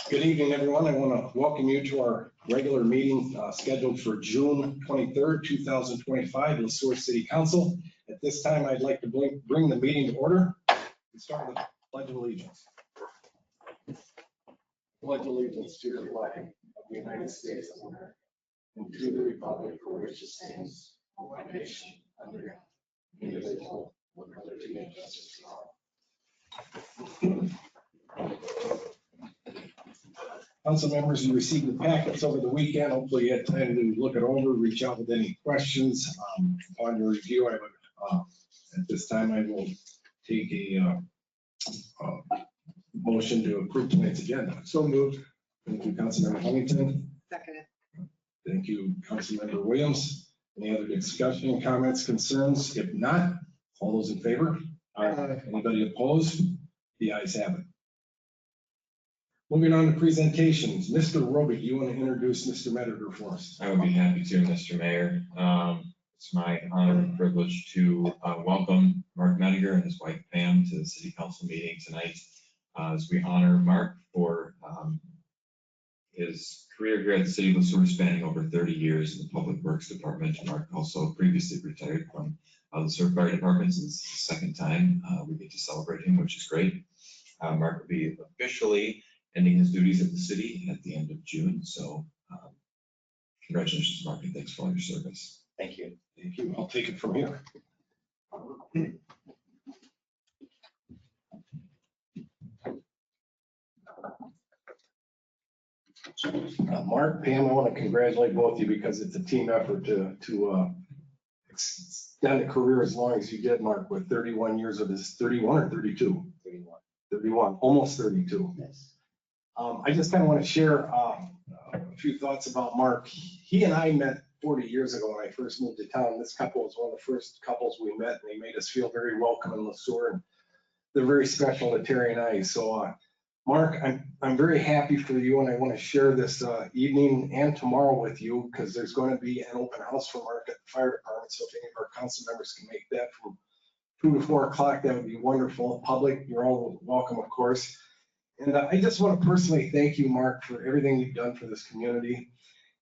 Good evening, everyone. I want to welcome you to our regular meeting scheduled for June 23rd, 2025 in the Sueur City Council. At this time, I'd like to bring the meeting to order and start with the Pledge of Allegiance. Pledge allegiance to the flag of the United States of America and to the republic for which it stands, one nation, under God, indivisible, with liberty and justice for all. Council members, you received the packets over the weekend. Hopefully you had time to look it over, reach out with any questions. Upon your review, I would, at this time, I will take a motion to approve tonight's agenda. So moved. Thank you, Councilmember Huntington. Second. Thank you, Councilmember Williams. Any other discussion, comments, concerns? If not, all those in favor? Aye. Anybody opposed? The ayes have it. Moving on to presentations. Mr. Roby, you want to introduce Mr. Mediger for us? I would be happy to, Mr. Mayor. It's my honor and privilege to welcome Mark Mediger and his wife Pam to the City Council meeting tonight as we honor Mark for his career here at the City of Sueur, spanning over 30 years in the Public Works Department. Mark also previously retired from the Sueur Fire Department. This is the second time we get to celebrate him, which is great. Mark will be officially ending his duties at the city at the end of June. So congratulations, Mark, and thanks for all your service. Thank you. Thank you. I'll take it from here. Mark, Pam, I want to congratulate both of you because it's a team effort to extend a career as long as you did, Mark, with 31 years of this, 31 or 32? 31. 31, almost 32. Yes. I just kind of want to share a few thoughts about Mark. He and I met 40 years ago when I first moved to town. This couple was one of the first couples we met, and they made us feel very welcome in Sueur, and they're very special to Terry and I. So, Mark, I'm very happy for you, and I want to share this evening and tomorrow with you because there's going to be an open house for Mark at the fire department. So if any of our council members can make that from 2 to 4 o'clock, that would be wonderful. Public, you're all welcome, of course. And I just want to personally thank you, Mark, for everything you've done for this community.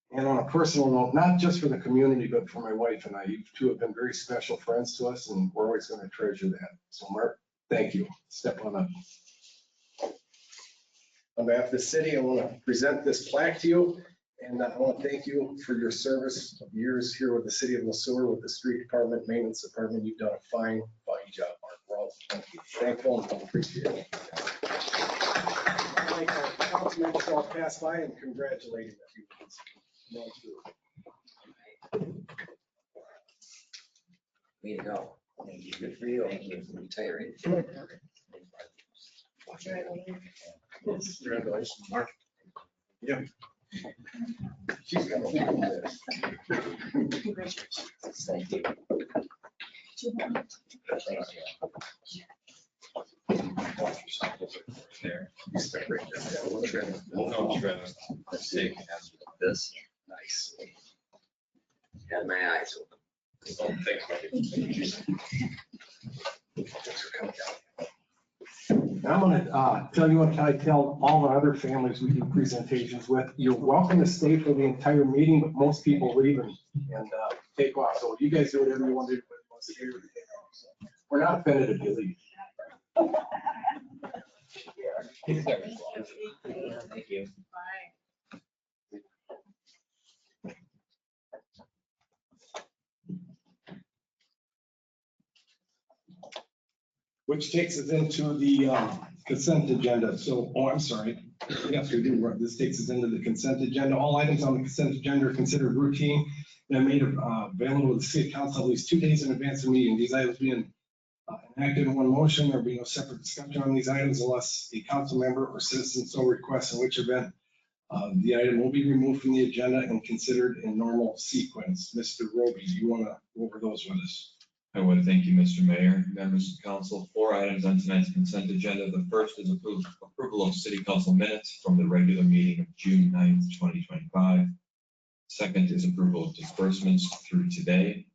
And on a personal note, not just for the community, but for my wife and I. You two have been very special friends to us, and we're always going to treasure that. So, Mark, thank you. Step on up. On behalf of the city, I want to present this plaque to you. And I want to thank you for your service of years here with the city of Sueur, with the street department, maintenance department. You've done a fine job, Mark. We're all thankful and appreciate it. I'd like our council members to all pass by and congratulate him if you please. Way to go. Thank you. Good for you. Thank you for retiring. Congratulations, Mark. Yeah. She's got a lot of this. Congratulations. Thank you. There. This. Nice. Had my eyes open. Thanks for coming down. I'm going to tell you what I tell all the other families we do presentations with. You're welcome to stay for the entire meeting, but most people leave and take off. So you guys do whatever you want to do. We're not offended if you leave. Thank you. Which takes us into the consent agenda. So, I'm sorry. Yes, we do. This takes us into the consent agenda. All items on the consent agenda are considered routine and made available to the city council at least 2 days in advance of the meeting. These items being enacted in one motion. There will be no separate discussion on these items unless a council member or citizen so requests, in which event the item will be removed from the agenda and considered in normal sequence. Mr. Roby, do you want to go over those with us? I want to thank you, Mr. Mayor, members of council. 4 items on tonight's consent agenda. The first is approval of city council minutes from the regular meeting of June 9th, 2025. Second is approval of disbursements through today.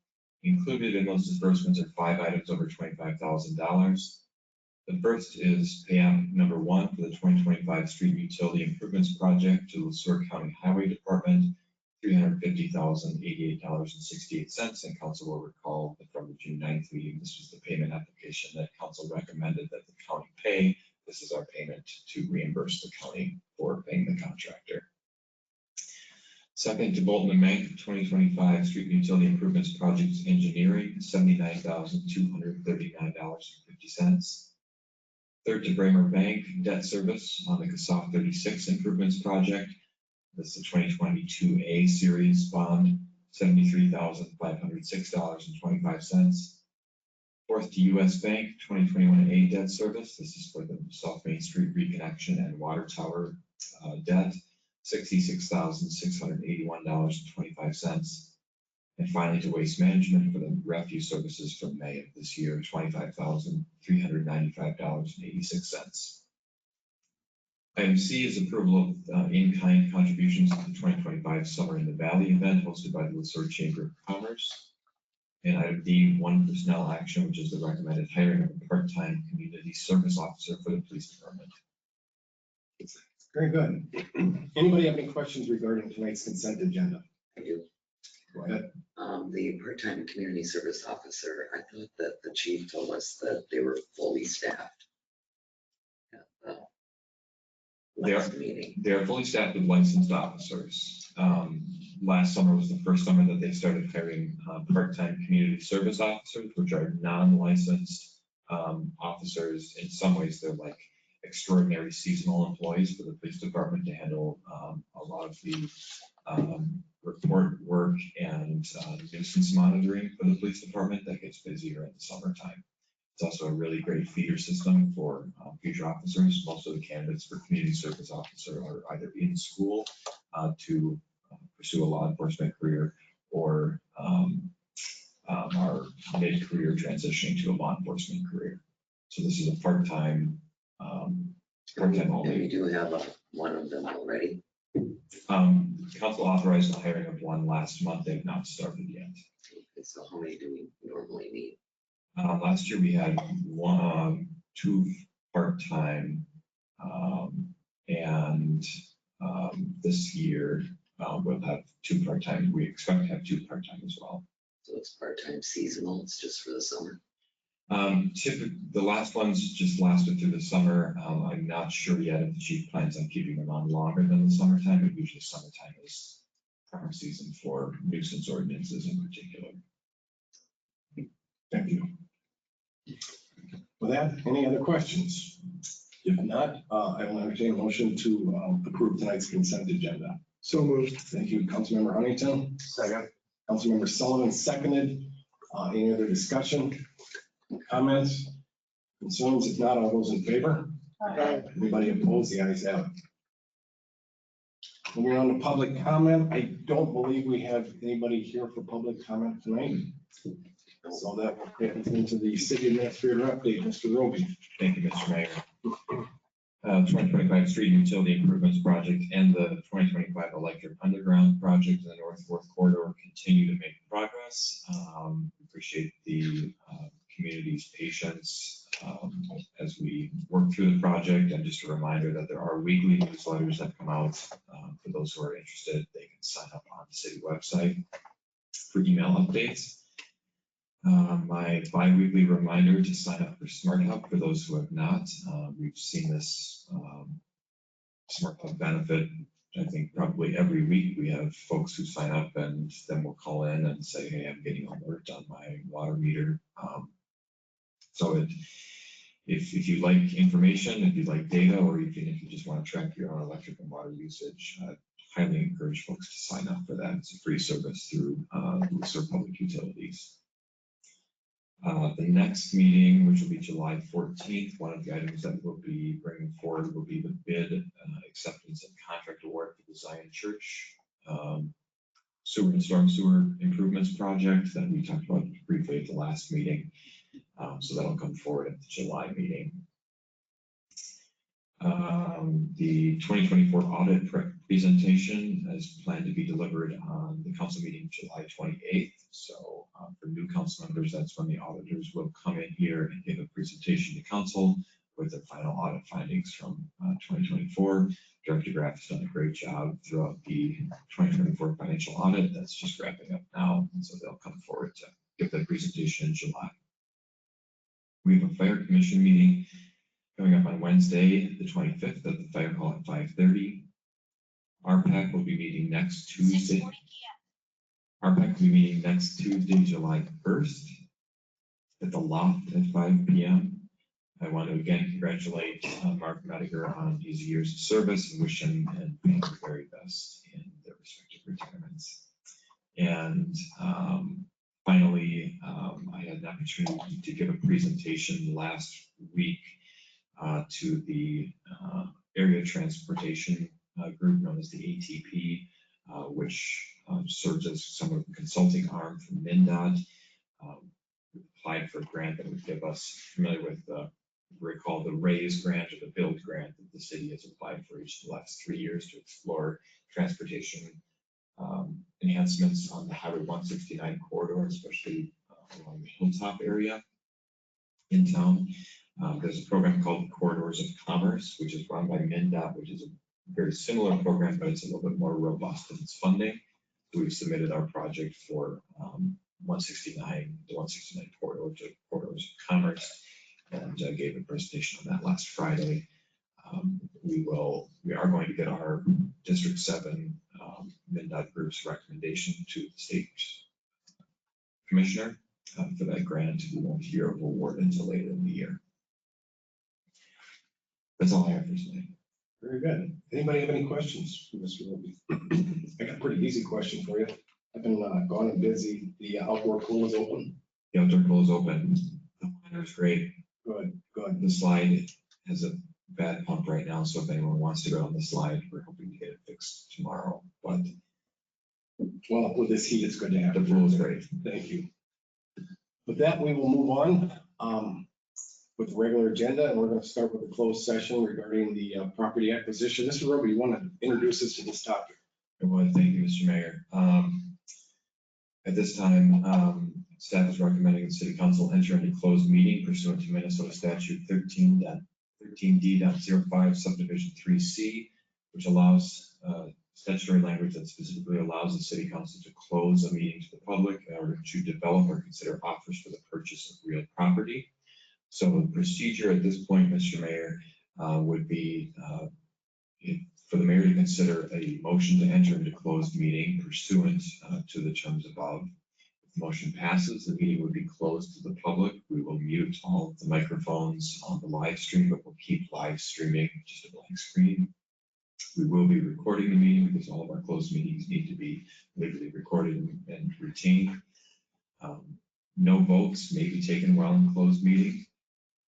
Included in those disbursements are 5 items over $25,000. The first is payout number 1 for the 2025 street utility improvements project to the Sueur County Highway Department, $350,088.68. And council will recall that from the June 9th meeting, this was the payment application that council recommended that the county pay. This is our payment to reimburse the county for paying the contractor. Second, to Bolton and Mank 2025 street utility improvements projects engineering, $79,239.50. Third, to Bramer Bank debt service on the CASAF 36 improvements project. This is the 2022 A series bond, $73,506.25. Fourth, to US Bank 2021 A debt service. This is for the South Main Street reconnection and water tower debt, $66,681.25. And finally, to Waste Management for the refuse services from May of this year, $25,395.86. Item C is approval of in-kind contributions to the 2025 Summer in the Valley event hosted by the Sueur Chamber of Commerce. And item D, 1 personnel action, which is the recommended hiring of a part-time community service officer for the police department. Very good. Anybody have any questions regarding tonight's consent agenda? I do. Go ahead. The part-time community service officer, I thought that the chief told us that they were fully staffed. At the last meeting. They are fully staffed with licensed officers. Last summer was the first summer that they started hiring part-time community service officers, which are non-licensed officers. In some ways, they're like extraordinary seasonal employees for the police department to handle a lot of the report work and nuisance monitoring for the police department that gets busier in the summertime. It's also a really great feeder system for future officers. Most of the candidates for community service officer are either in school to pursue a law enforcement career or are mid-career transitioning to a law enforcement career. So this is a part-time And only. we do have one of them already. Council authorized the hiring of one last month. They've not started yet. Okay, so how many do we normally need? Last year we had two part-time, and this year we'll have 2 part-time. We expect to have 2 part-time as well. So it's part-time seasonal, it's just for the summer. Typically, the last ones just lasted through the summer. I'm not sure yet if the chief plans on keeping them on longer than the summertime, but usually summertime is prime season for nuisance ordinances in particular. Thank you. With that, any other questions? If not, I will entertain a motion to approve tonight's consent agenda. So moved. Thank you, Councilmember Huntington. Second. Councilmember Sullivan seconded. Any other discussion, comments, concerns? If not, all those in favor? Aye. Anybody opposed? The ayes have it. Moving on to public comment. I don't believe we have anybody here for public comment tonight. So that will get us into the city administrator update, Mr. Roby. Thank you, Mr. Mayor. 2025 street utility improvements project and the 2025 electric underground project in the North Fourth Corridor continue to make progress. Appreciate the community's patience as we work through the project. And just a reminder that there are weekly newsletters that come out. For those who are interested, they can sign up on the city website for email updates. My bi-weekly reminder to sign up for Smart Hub for those who have not. We've seen this Smart Hub benefit, I think probably every week. We have folks who sign up and then will call in and say, hey, I'm getting alert on my water meter. So if you like information, if you like data, or even if you just want to track your own electric and water usage, I highly encourage folks to sign up for that. It's a free service through Sueur Public Utilities. The next meeting, which will be July 14th, one of the items that we'll be bringing forward will be the bid acceptance and contract award for the Zion Church sewer and storm sewer improvements project that we talked about briefly at the last meeting. So that'll come forward at the July meeting. The 2024 audit presentation is planned to be delivered on the council meeting July 28th. So for new council members, that's when the auditors will come in here and give a presentation to council with the final audit findings from 2024. Director Graff has done a great job throughout the 2024 financial audit. That's just wrapping up now, and so they'll come forward to give that presentation in July. We have a fire commission meeting coming up on Wednesday, the 25th, at the fire hall at 5:30. RPAC will be meeting next Tuesday. RPAC will be meeting next Tuesday, July 1st, at the Loft at 5 p.m. I want to again congratulate Mark Mediger on his years of service and wish him and him the very best in their respective retirements. And finally, I had an opportunity to give a presentation last week to the area transportation group known as the ATP, which serves as some of the consulting arm for MnDOT. We applied for a grant that would give us, familiar with recall the RAISE grant or the BUILD grant that the city has applied for each of the last 3 years to explore transportation enhancements on the Highway 169 corridor, especially along the Hilltop area in town. There's a program called the Corridors of Commerce, which is run by MnDOT, which is a very similar program, but it's a little bit more robust in its funding. We've submitted our project for 169, the 169 corridor to Corridors of Commerce, and gave a presentation on that last Friday. We are going to get our District 7 MnDOT group's recommendation to the state commissioner for that grant. We won't hear of award until later in the year. That's all I have for today. Very good. Anybody have any questions for Mr. Roby? I got a pretty easy question for you. I've been gone and busy. The outdoor pool is open. The outdoor pool is open. The weather is great. Good, good. The slide has a bad pump right now, so if anyone wants to go on the slide, we're hoping to get it fixed tomorrow. But well, with this heat, it's good to have. The pool is great. Thank you. With that, we will move on with the regular agenda, and we're going to start with a closed session regarding the property acquisition. Mr. Roby, you want to introduce us to this topic? I would. Thank you, Mr. Mayor. At this time, staff is recommending the City Council enter into closed meeting pursuant to Minnesota Statute 13.13D.05 Subdivision 3C, which allows statutory language that specifically allows the City Council to close a meeting to the public in order to develop or consider offers for the purchase of real property. So the procedure at this point, Mr. Mayor, would be for the mayor to consider a motion to enter into closed meeting pursuant to the terms above. If the motion passes, the meeting would be closed to the public. We will mute all of the microphones on the live stream, but we'll keep live streaming just a blank screen. We will be recording the meeting because all of our closed meetings need to be legally recorded and retained. No votes may be taken while in closed meeting.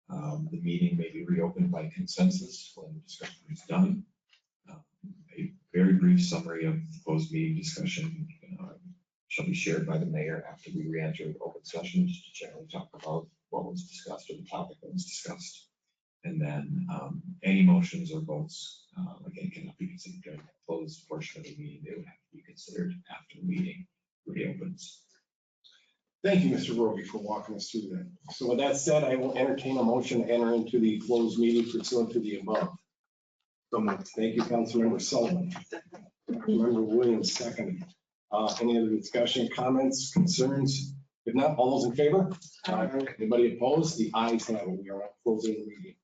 The meeting may be reopened by consensus when the discussion is done. A very brief summary of the closed meeting discussion shall be shared by the mayor after we re-enter the open session, just to generally talk about what was discussed or the topic that was discussed. And then any motions or votes, again, cannot be considered during the closed portion of the meeting. They would have to be considered after the meeting reopens. Thank you, Mr. Roby, for walking us through that. So with that said, I will entertain a motion to enter into the closed meeting pursuant to the above. So much. Thank you, Councilmember Sullivan. Councilmember Williams, second. Any other discussion, comments, concerns? If not, all those in favor? Anybody opposed? The ayes have it. We are closing the meeting.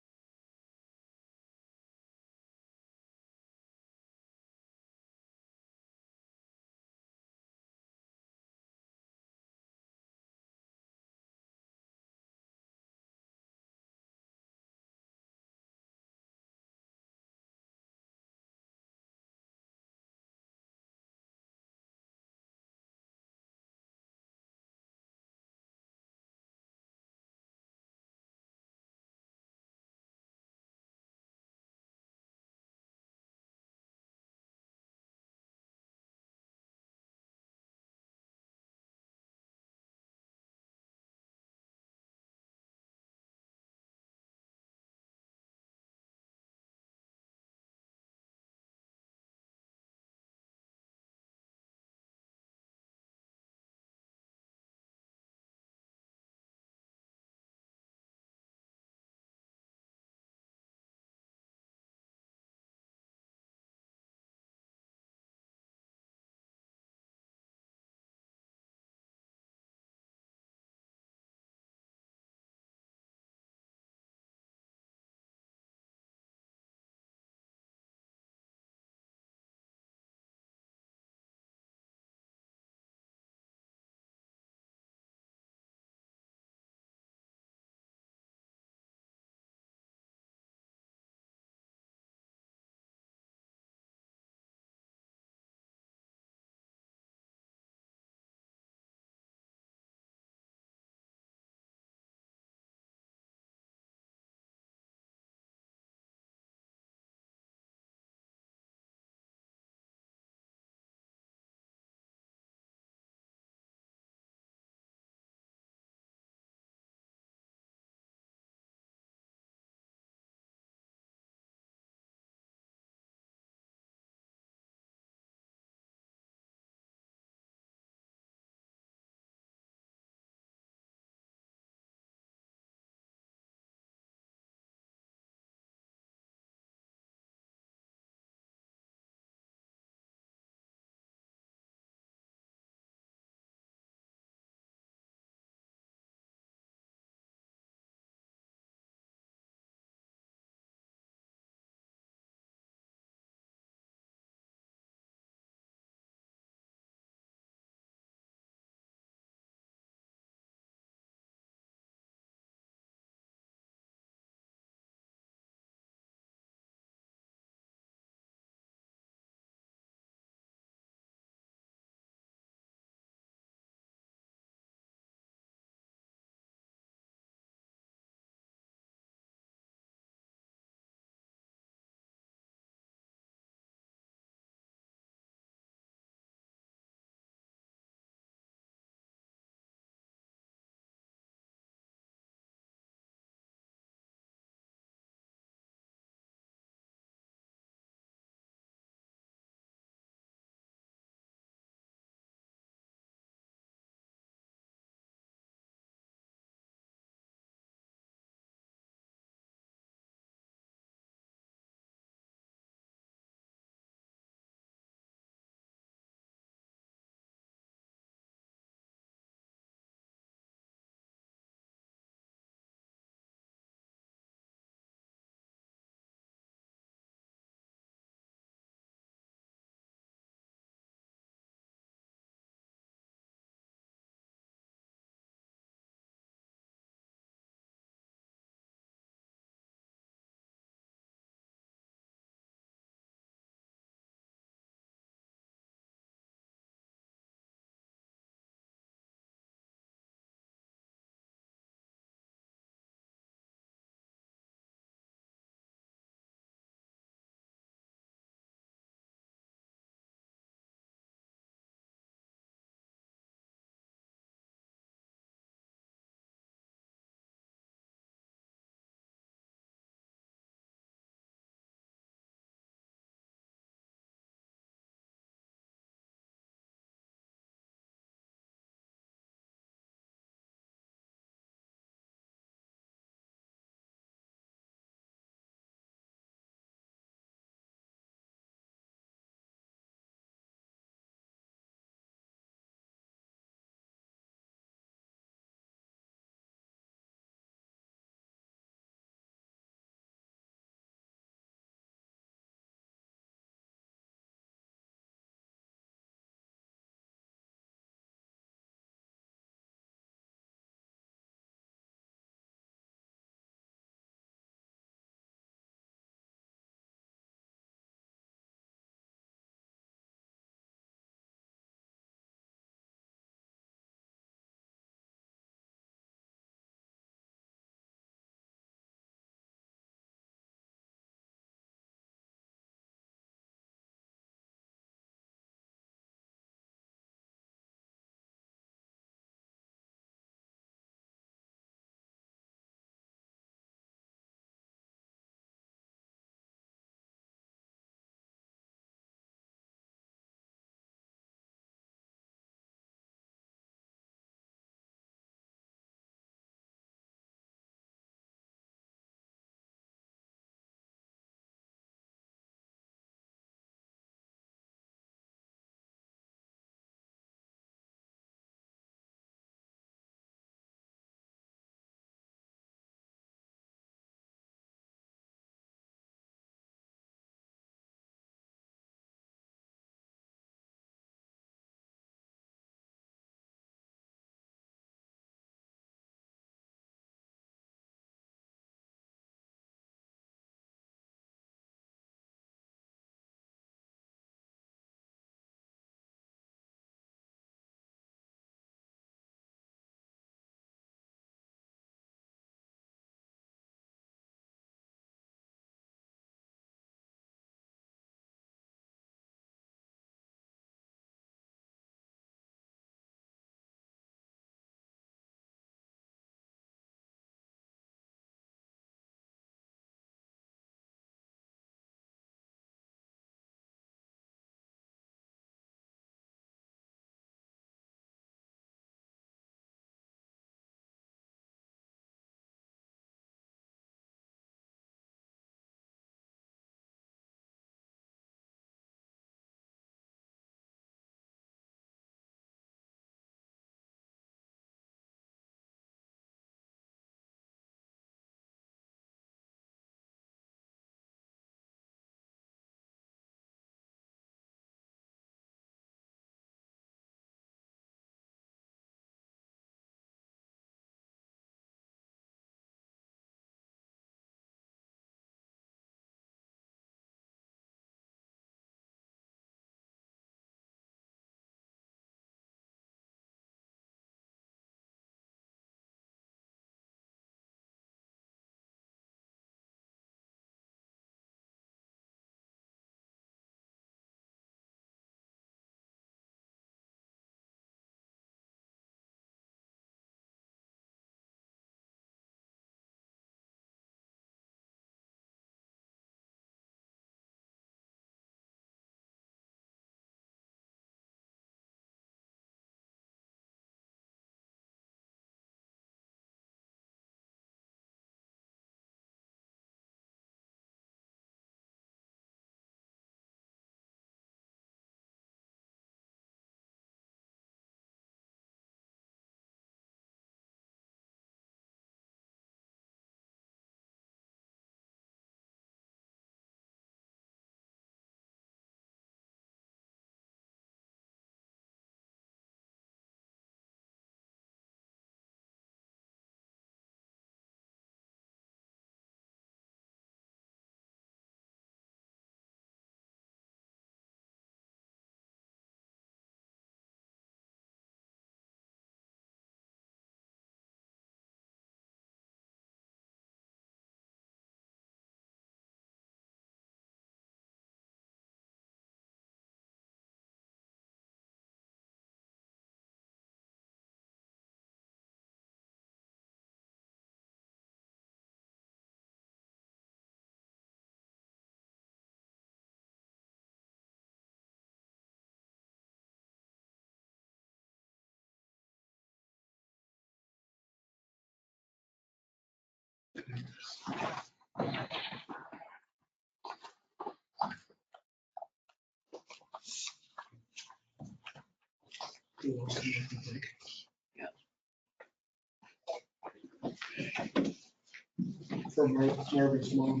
From Marvin's mom.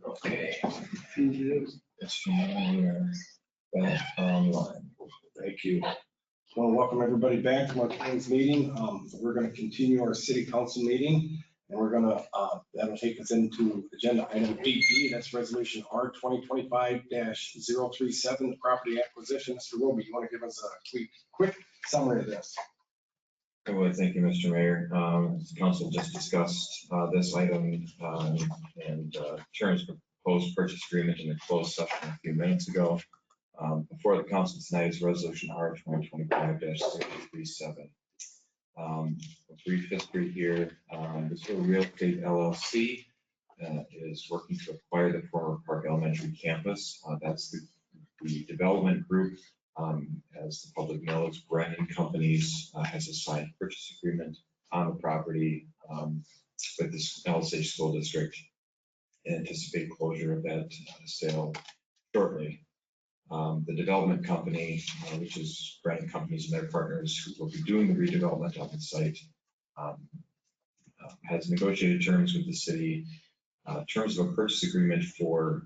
Okay. She is. It's familiar. Back online. Thank you. I want to welcome everybody back to our plans meeting. We're going to continue our city council meeting, and we're going to, that'll take us into agenda item 8B. That's resolution R 2025-037, the property acquisition. Mr. Roby, you want to give us a quick summary of this? I would, thank you, Mr. Mayor. The council just discussed this item and terms of proposed purchase agreement in the closed session a few minutes ago. Before the council tonight is resolution R 2025-037. A brief history here. The Sueur Real Estate LLC is working to acquire the former Park Elementary campus. That's the development group. As the public knows, Brennan Companies has a signed purchase agreement on the property with the LSH School District and anticipate closure of that sale shortly. The development company, which is Brennan Companies and their partners who will be doing the redevelopment of the site, has negotiated terms with the city, terms of a purchase agreement for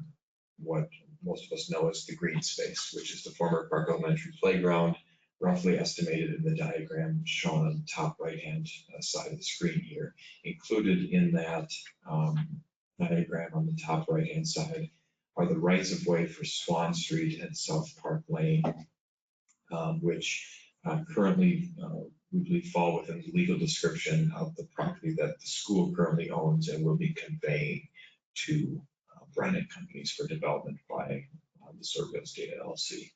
what most of us know as the green space, which is the former Park Elementary playground, roughly estimated in the diagram shown on the top right-hand side of the screen here. Included in that diagram on the top right-hand side are the rights of way for Swan Street and South Park Lane, which currently we believe fall within the legal description of the property that the school currently owns and will be conveying to Brennan Companies for development by the Sueur Real Estate LLC.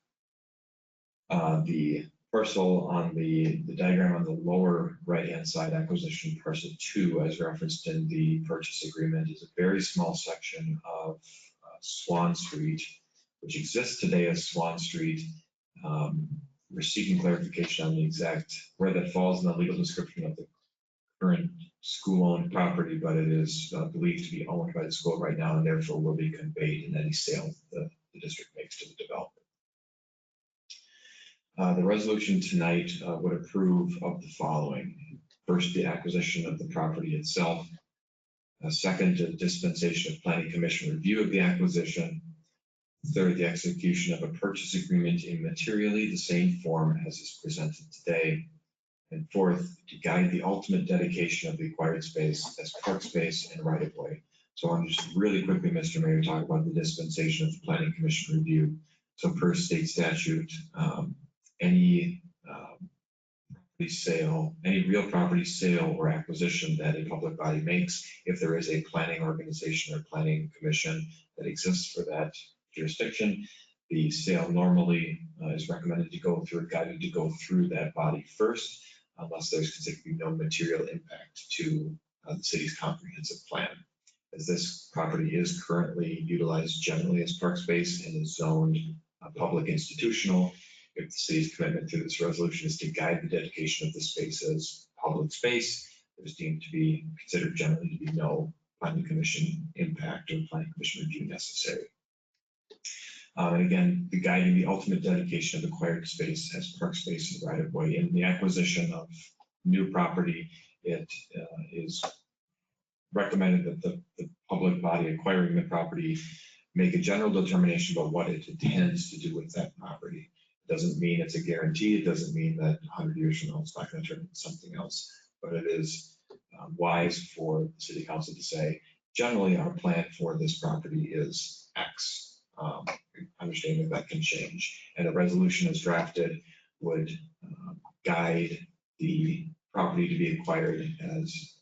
The parcel on the diagram on the lower right-hand side, acquisition parcel 2, as referenced in the purchase agreement, is a very small section of Swan Street, which exists today as Swan Street. We're seeking clarification on the exact where that falls in the legal description of the current school-owned property, but it is believed to be owned by the school right now and therefore will be conveyed in any sale that the district makes to the developer. The resolution tonight would approve of the following. First, the acquisition of the property itself. Second, a dispensation of planning commission review of the acquisition. Third, the execution of a purchase agreement in materially the same form as is presented today. And fourth, to guide the ultimate dedication of the acquired space as park space and right of way. So I want to just really quickly, Mr. Mayor, talk about the dispensation of the planning commission review. So per state statute, any property sale, any real property sale or acquisition that a public body makes, if there is a planning organization or planning commission that exists for that jurisdiction, the sale normally is recommended to go through, guided to go through that body first, unless there's considered to be no material impact to the city's comprehensive plan. As this property is currently utilized generally as park space and is zoned public institutional, if the city's commitment through this resolution is to guide the dedication of the space as public space, there's deemed to be considered generally to be no planning commission impact or planning commission review necessary. And again, the guiding the ultimate dedication of acquired space as park space and right of way. In the acquisition of new property, it is recommended that the public body acquiring the property make a general determination about what it intends to do with that property. It doesn't mean it's a guarantee. It doesn't mean that 100 years from now it's not going to turn into something else. But it is wise for the city council to say, generally our plan for this property is X. Understanding that can change. And a resolution as drafted would guide the property to be acquired as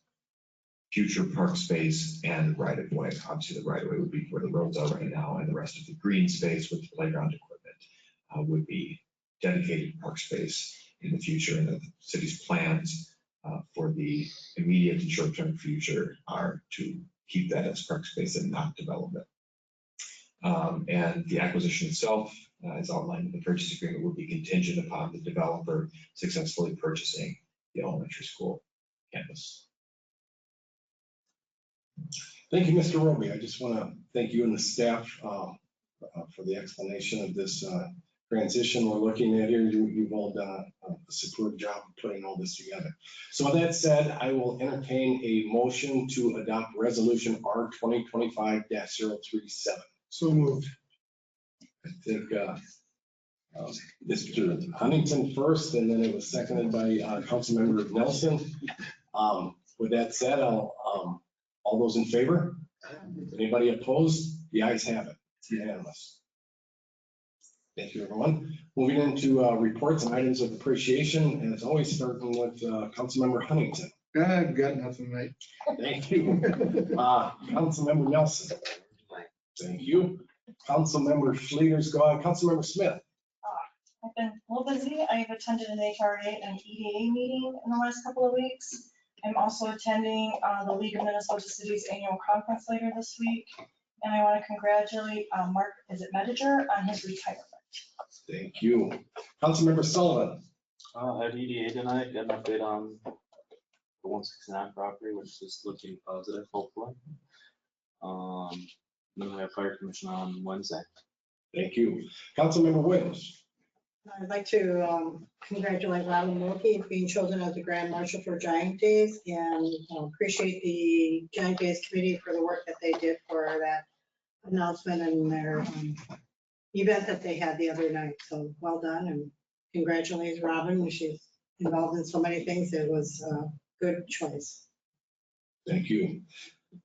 future park space and right of way. Obviously the right of way would be where the roads are right now, and the rest of the green space with the playground equipment would be dedicated park space in the future. And the city's plans for the immediate and short-term future are to keep that as park space and not development. And the acquisition itself, as outlined in the purchase agreement, will be contingent upon the developer successfully purchasing the elementary school. campus. Thank you, Mr. Roby. I just want to thank you and the staff for the explanation of this transition we're looking at here. You've all done a superb job of putting all this together. So with that said, I will entertain a motion to adopt resolution R 2025-037. So moved. I think Mr. Huntington first, and then it was seconded by Councilmember Nelson. With that said, all those in favor? Anybody opposed? The ayes have it. It's unanimous. Thank you, everyone. Moving into reports and items of appreciation, and it's always starting with Councilmember Huntington. I've got nothing, mate. Thank you. Councilmember Nelson. Thank you. Councilmember Schleter's gone. Councilmember Smith. I've been a little busy. I've attended an HRA and EDA meeting in the last couple of weeks. I'm also attending the League of Minnesota Cities annual conference later this week. And I want to congratulate Mark, is it Mediger, on his retirement. Thank you. Councilmember Sullivan. At EDA tonight, got an update on the 169 property, which is looking positive, hopefully. Then we have fire commission on Wednesday. Thank you. Councilmember Williams. I'd like to congratulate Robin Wilkie for being chosen as the Grand Marshal for Giant Days and appreciate the Giant Days Committee for the work that they did for that announcement and their event that they had the other night. So well done and congratulations, Robin. She's involved in so many things. It was a good choice. Thank you.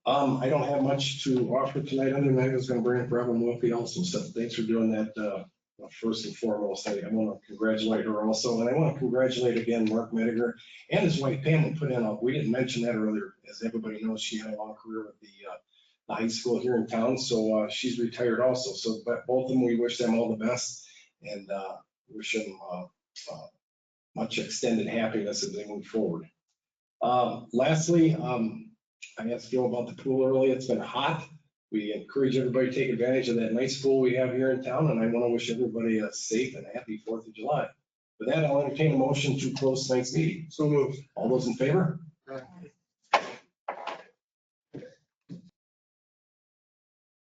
I don't have much to offer tonight, other than I was going to bring up Robin Wilkie also. So thanks for doing that. First and foremost, I want to congratulate her also. And I want to congratulate again Mark Mediger and his wife Pam, who put in we didn't mention that earlier. As everybody knows, she had a long career with the high school here in town. So she's retired also. So but both of them, we wish them all the best and wish them much extended happiness as they move forward. Lastly, I asked Joe about the pool earlier. It's been hot. We encourage everybody to take advantage of that nice pool we have here in town, and I want to wish everybody a safe and happy 4th of July. With that, I'll entertain a motion to close tonight's meeting. So moved. All those in favor?